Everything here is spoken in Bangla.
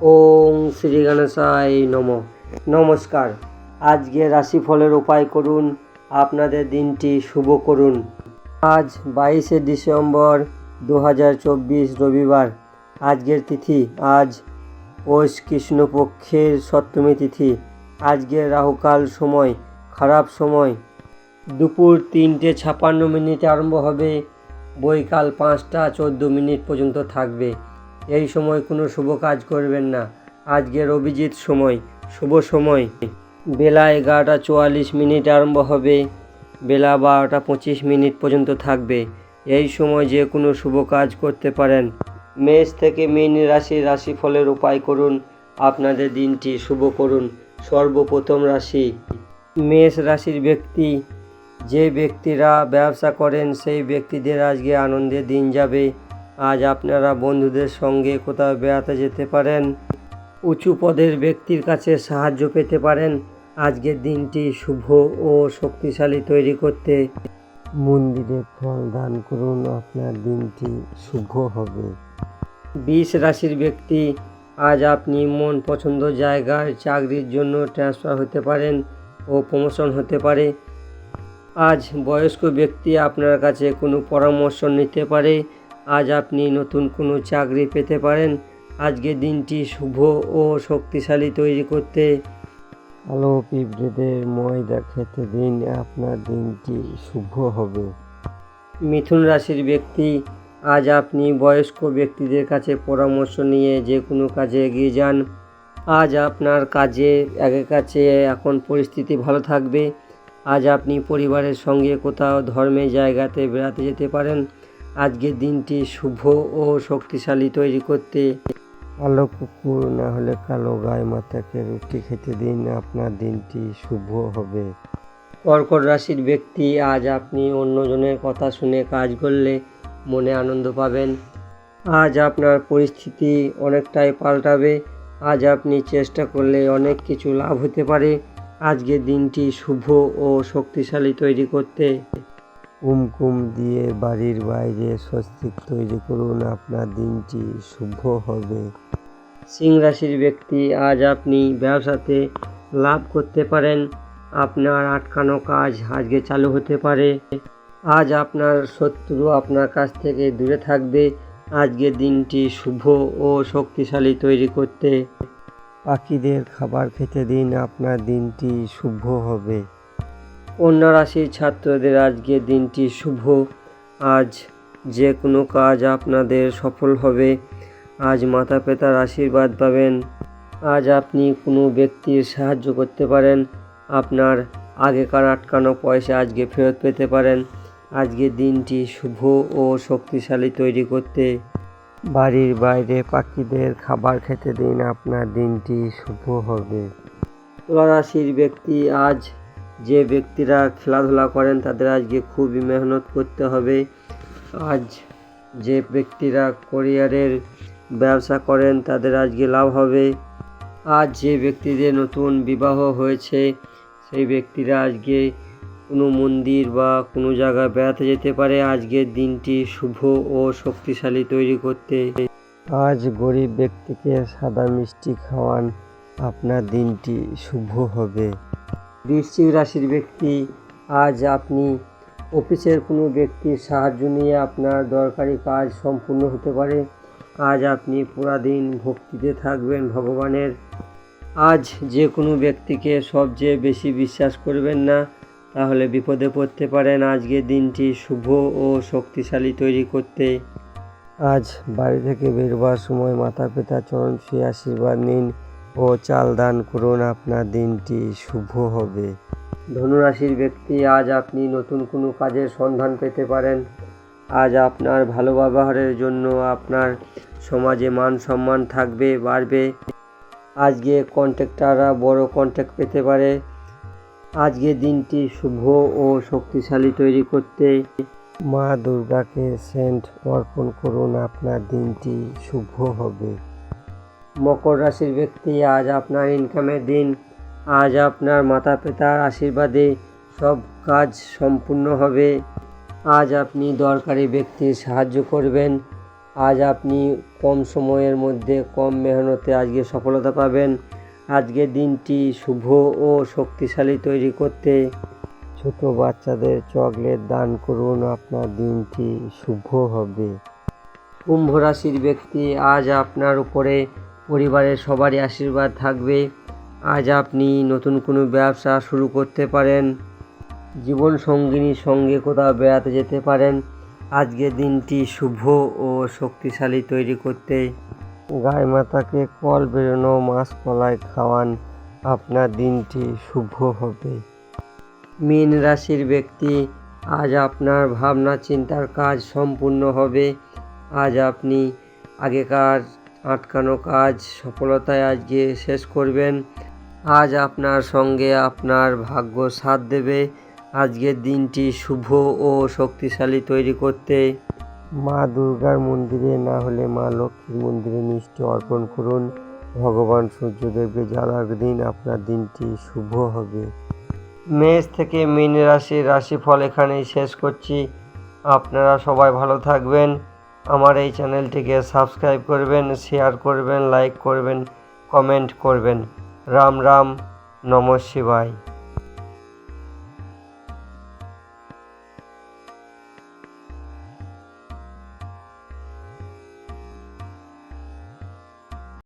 ওং শ্রী গণেশায় নমঃ। নমস্কার। আজকে রাশিফলের উপায় করুন, আপনাদের দিনটি শুভ করুন। আজ 22শে ডিসেম্বর 2024 রবিবার। আজকের তিথি আজ পৌষ কৃষ্ণপক্ষের সপ্তমী তিথি। আজকের রাহুকাল সময় খারাপ সময় দুপুর 3:56 আরম্ভ হবে, বৈকাল 5:14 পর্যন্ত থাকবে। এই সময় কোনো শুভ কাজ করবেন না। আজকের অভিজিৎ সময় শুভ সময় বেলা 11:44 আরম্ভ হবে, বেলা 12:25 পর্যন্ত থাকবে। এই সময় যে কোনো শুভ কাজ করতে পারেন। মেষ থেকে মীন রাশির রাশিফলের উপায় করুন, আপনাদের দিনটি শুভ করুন। সর্বপ্রথম রাশি মেষ রাশির ব্যক্তি। যে ব্যক্তিরা ব্যবসা করেন সেই ব্যক্তিদের আজকে আনন্দের দিন যাবে। আজ আপনারা বন্ধুদের সঙ্গে কোথাও বেড়াতে যেতে পারেন। উঁচু পদের ব্যক্তির কাছে সাহায্য পেতে পারেন। আজকের দিনটি শুভ ও শক্তিশালী তৈরি করতে মন্দিরে ফল দান করুন, আপনার দিনটি শুভ হবে। বৃষ রাশির ব্যক্তি। আজ আপনি মন পছন্দ জায়গায় চাকরির জন্য ট্রান্সফার হতে পারেন ও প্রমোশন হতে পারে। আজ বয়স্ক ব্যক্তি আপনার কাছে কোনো পরামর্শ নিতে পারে। আজ আপনি নতুন কোনো চাকরি পেতে পারেন। আজকের দিনটি শুভ ও শক্তিশালী তৈরি করতে আলো পিঁপড়েদের ময়দা খেতে দিন, আপনার দিনটি শুভ হবে। মিথুন রাশির ব্যক্তি। আজ আপনি বয়স্ক ব্যক্তিদের কাছে পরামর্শ নিয়ে যে কোনো কাজে এগিয়ে যান। আজ আপনার আগের কাছে এখন পরিস্থিতি ভালো থাকবে। আজ আপনি পরিবারের সঙ্গে কোথাও ধর্মের জায়গাতে বেড়াতে যেতে পারেন। আজকের দিনটি শুভ ও শক্তিশালী তৈরি করতে কালো কুকুর না হলে কালো গায়ে মাতাকে রুটি খেতে দিন, আপনার দিনটি শুভ হবে। কর্কট রাশির ব্যক্তি। আজ আপনি অন্যজনের কথা শুনে কাজ করলে মনে আনন্দ পাবেন। আজ আপনার পরিস্থিতি অনেকটাই পাল্টাবে। আজ আপনি চেষ্টা করলে অনেক কিছু লাভ হতে পারে। আজকের দিনটি শুভ ও শক্তিশালী তৈরি করতে কুমকুম দিয়ে বাড়ির বাইরে স্বস্তিক তৈরি করুন, আপনার দিনটি শুভ হবে। সিংহ রাশির ব্যক্তি। আজ আপনি ব্যবসাতে লাভ করতে পারেন। আপনার আটকানো কাজ আজকে চালু হতে পারে। আজ আপনার শত্রু আপনার কাছ থেকে দূরে থাকবে। আজকের দিনটি শুভ ও শক্তিশালী তৈরি করতে পাখিদের খাবার খেতে দিন, আপনার দিনটি শুভ হবে। কন্যা রাশির ছাত্রদের আজকের দিনটি শুভ। আজ যে কোনো কাজ আপনাদের সফল হবে। আজ মাতা পিতার আশীর্বাদ পাবেন। আজ আপনি কোনো ব্যক্তির সাহায্য করতে পারেন। আপনার আগেকার আটকানো পয়সা আজকে ফেরত পেতে পারেন। আজকের দিনটি শুভ ও শক্তিশালী তৈরি করতে বাড়ির বাইরে পাখিদের খাবার খেতে দিন, আপনার দিনটি শুভ হবে। তুলা রাশির ব্যক্তি। আজ যে ব্যক্তিরা খেলাধুলা করেন তাদের আজকে খুবই মেহনত করতে হবে। আজ যে ব্যক্তিরা কোরিয়ারের ব্যবসা করেন তাদের আজকে লাভ হবে। আজ যে ব্যক্তিদের নতুন বিবাহ হয়েছে সেই ব্যক্তিরা আজকে কোনো মন্দির বা কোনো জায়গায় বেড়াতে যেতে পারে। আজকের দিনটি শুভ ও শক্তিশালী তৈরি করতে আজ গরিব ব্যক্তিকে সাদা মিষ্টি খাওয়ান, আপনার দিনটি শুভ হবে। বৃশ্চিক রাশির ব্যক্তি। আজ আপনি অফিসের কোনো ব্যক্তির সাহায্য নিয়ে আপনার দরকারি কাজ সম্পূর্ণ হতে পারে। আজ আপনি পুরা দিন ভক্তিতে থাকবেন ভগবানের। আজ যে কোনো ব্যক্তিকে সবচেয়ে বেশি বিশ্বাস করবেন না, তাহলে বিপদে পড়তে পারেন। আজকের দিনটি শুভ ও শক্তিশালী তৈরি করতে আজ বাড়ি থেকে বেরোবার সময় মাতা পিতার চরণ ছুঁয়ে আশীর্বাদ নিন ও চাল দান করুন, আপনার দিনটি শুভ হবে। ধনুরাশির ব্যক্তি। আজ আপনি নতুন কোনো কাজের সন্ধান পেতে পারেন। আজ আপনার ভালো ব্যবহারের জন্য আপনার সমাজে মান সম্মান বাড়বে। আজকে কন্ট্রাক্টররা বড় কন্ট্রাক্ট পেতে পারে। আজকের দিনটি শুভ ও শক্তিশালী তৈরি করতে মা দুর্গাকে সেন্ট অর্পণ করুন, আপনার দিনটি শুভ হবে। মকর রাশির ব্যক্তি। আজ আপনার ইনকামের দিন। আজ আপনার মাতা পিতার আশীর্বাদে সব কাজ সম্পূর্ণ হবে। আজ আপনি দরকারি ব্যক্তির সাহায্য করবেন। আজ আপনি কম সময়ের মধ্যে কম মেহনতে আজকে সফলতা পাবেন। আজকের দিনটি শুভ ও শক্তিশালী তৈরি করতে ছোট বাচ্চাদের চকলেট দান করুন, আপনার দিনটি শুভ হবে। কুম্ভ রাশির ব্যক্তি, আজ আপনার উপরে পরিবারের সবারই আশীর্বাদ থাকবে। আজ আপনি নতুন কোনো ব্যবসা শুরু করতে পারেন, জীবন সঙ্গিনীর সঙ্গে কোথাও বেড়াতে যেতে পারেন। আজকের দিনটি শুভ ও শক্তিশালী তৈরি করতে গায়ে মাতাকে কল বেরোনো মাছ কলাই খাওয়ান, আপনার দিনটি শুভ হবে। মীন রাশির ব্যক্তি, আজ আপনার ভাবনা চিন্তার কাজ সম্পূর্ণ হবে। আজ আপনি আগেকার আটকানো কাজ সফলতায় আজকে শেষ করবেন। আজ আপনার সঙ্গে আপনার ভাগ্য সাথ দেবে। আজকের দিনটি শুভ ও শক্তিশালী তৈরি করতে মা দুর্গার মন্দিরে না হলে মা লক্ষ্মীর মন্দিরে মিষ্টি অর্পণ করুন। ভগবান সূর্যদেবকে জানার দিন, আপনার দিনটি শুভ হবে। মেষ থেকে মীন রাশির রাশিফল এখানেই শেষ করছি। আপনারা সবাই ভালো থাকবেন। আমার এই চ্যানেলটিকে সাবস্ক্রাইব করবেন, শেয়ার করবেন, লাইক করবেন, কমেন্ট করবেন। রাম রাম, নমঃ শিবায়।